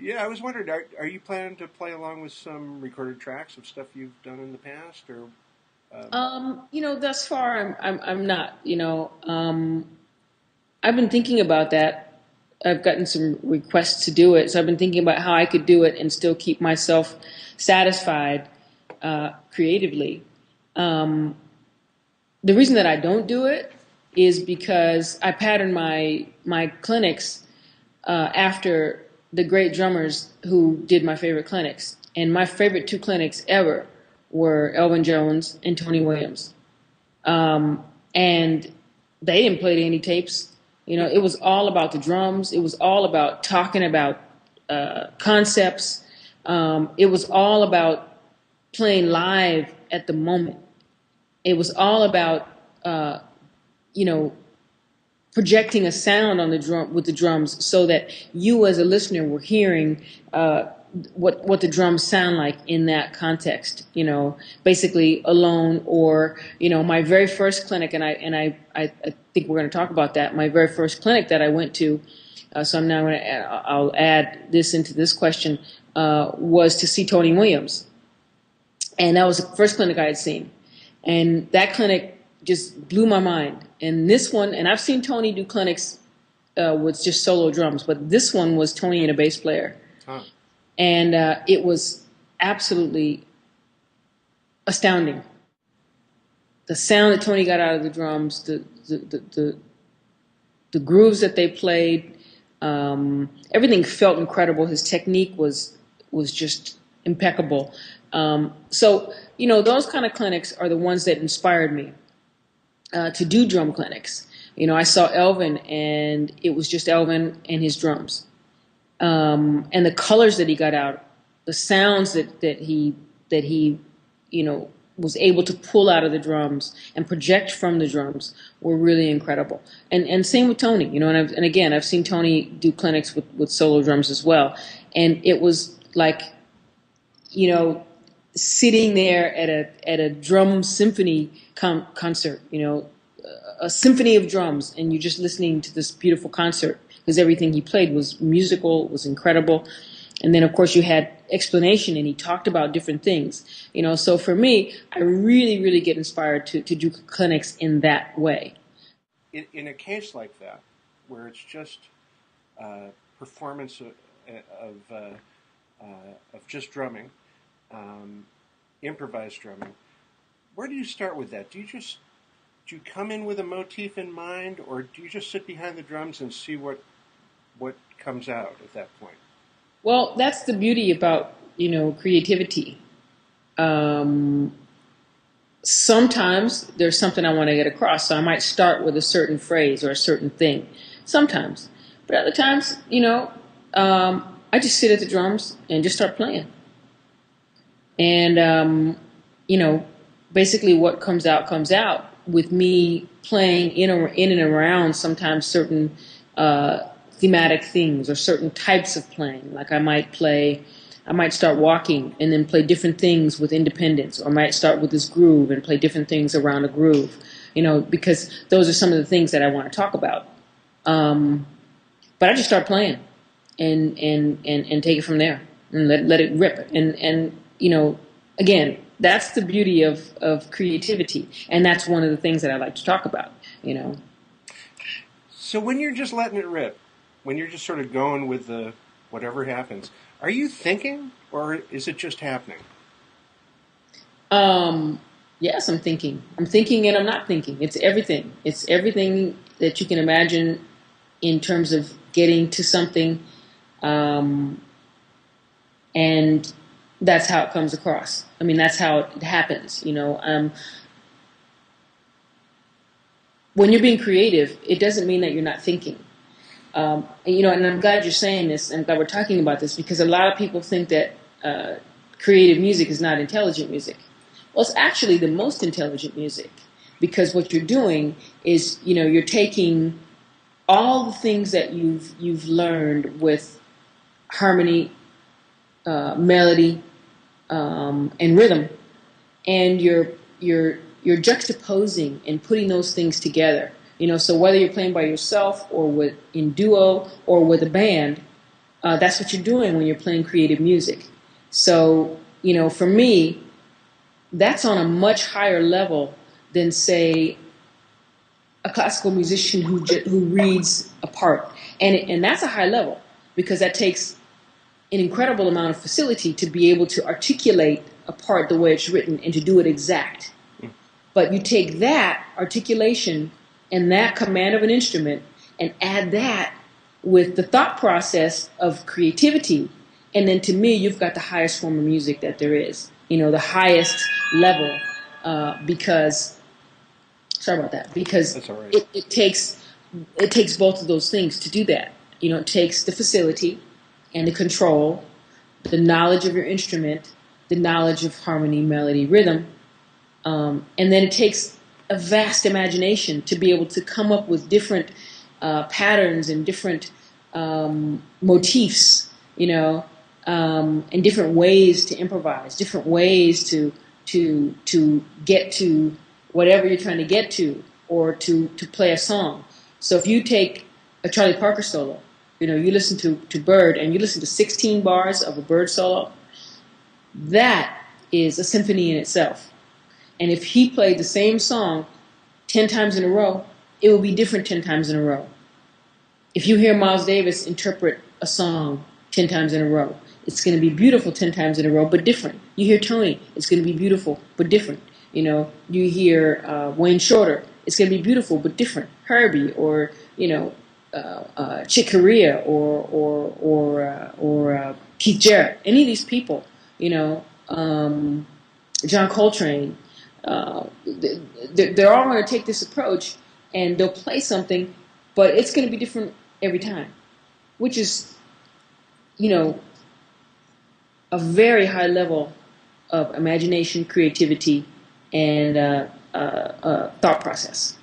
Yeah, I was wondering, are you planning to play along with some recorded tracks of stuff you've done in the past, or Thus far I'm not. I've been thinking about that. I've gotten some requests to do it, so I've been thinking about how I could do it and still keep myself satisfied creatively. Um, the reason that I don't do it is because I pattern my clinics after the great drummers who did my favorite clinics, and my favorite two clinics ever were Elvin Jones and Tony Williams. And they didn't play any tapes. It was all about the drums. It was all about talking about concepts. It was all about playing live at the moment. It was all about, uh, you know, projecting a sound on the drum with the drums, so that you as a listener were hearing what the drums sound like in that context. Basically alone, or my very first clinic, and I think we're going to talk about that. My very first clinic that I went to, so I'm now going to I'll add this into this question, was to see Tony Williams, and that was the first clinic I had seen, and that clinic just blew my mind. And this one, and I've seen Tony do clinics with just solo drums, but this one was Tony and a bass player. huh? And it was absolutely astounding. The sound that Tony got out of the drums, the grooves that they played, everything felt incredible. His technique was just impeccable. Those kind of clinics are the ones that inspired me to do drum clinics. I saw Elvin, and it was just Elvin and his drums, and the colors that he got out, the sounds that he was able to pull out of the drums and project from the drums were really incredible. And same with Tony, and again, I've seen Tony do clinics with solo drums as well, and it was like, sitting there at a drum symphony concert, a symphony of drums, and you're just listening to this beautiful concert, because everything he played was musical, was incredible. And then, of course, you had explanation, and he talked about different things. So for me, I really, really get inspired to do clinics in that way. In a case like that, where it's just performance of, of just drumming, improvised drumming, where do you start with that? Do you come in with a motif in mind, or do you just sit behind the drums and see what comes out at that point? Well, that's the beauty about, creativity. Sometimes there's something I want to get across, so I might start with a certain phrase or a certain thing. Sometimes. But other times, I just sit at the drums and just start playing. And, basically what comes out with me playing in and around sometimes certain thematic things or certain types of playing. Like I might start walking and then play different things with independence, or I might start with this groove and play different things around a groove, because those are some of the things that I want to talk about. But I just start playing and take it from there and let it rip. And again, that's the beauty of creativity, and that's one of the things that I like to talk about. So when you're just letting it rip, when you're just sort of going with the whatever happens, are you thinking, or is it just happening? Yes, I'm thinking. I'm thinking and I'm not thinking. It's everything. It's everything that you can imagine in terms of getting to something, and that's how it comes across. I mean, that's how it happens. When you're being creative, it doesn't mean that you're not thinking. And I'm glad you're saying this, and glad we're talking about this, because a lot of people think that creative music is not intelligent music. Well, it's actually the most intelligent music, because what you're doing is, you're taking all the things that you've learned with harmony, melody, and rhythm, and you're juxtaposing and putting those things together. So whether you're playing by yourself or in duo or with a band, That's what you're doing when you're playing creative music. So, for me, that's on a much higher level than, say, a classical musician who reads a part, and that's a high level because that takes an incredible amount of facility to be able to articulate a part the way it's written and to do it exact. But you take that articulation and that command of an instrument and add that with the thought process of creativity, and then to me, you've got the highest form of music that there is. The highest level, because sorry about that, because That's all right. it takes both of those things to do that. It takes the facility and the control, the knowledge of your instrument, the knowledge of harmony, melody, rhythm, and then it takes a vast imagination to be able to come up with different patterns and different motifs, and different ways to improvise, different ways to get to whatever you're trying to get to, or to play a song. So if you take a Charlie Parker solo, you listen to Bird and you listen to 16 bars of a Bird solo, that is a symphony in itself. And if he played the same song 10 times in a row, it will be different 10 times in a row. If you hear Miles Davis interpret a song 10 times in a row, it's going to be beautiful 10 times in a row, but different. You hear Tony, it's going to be beautiful, but different. You hear Wayne Shorter, it's going to be beautiful, but different. Herbie, or, Chick Corea, or Keith Jarrett, any of these people, John Coltrane, they're all going to take this approach and they'll play something, but it's going to be different every time, which is, a very high level of imagination, creativity, and thought process.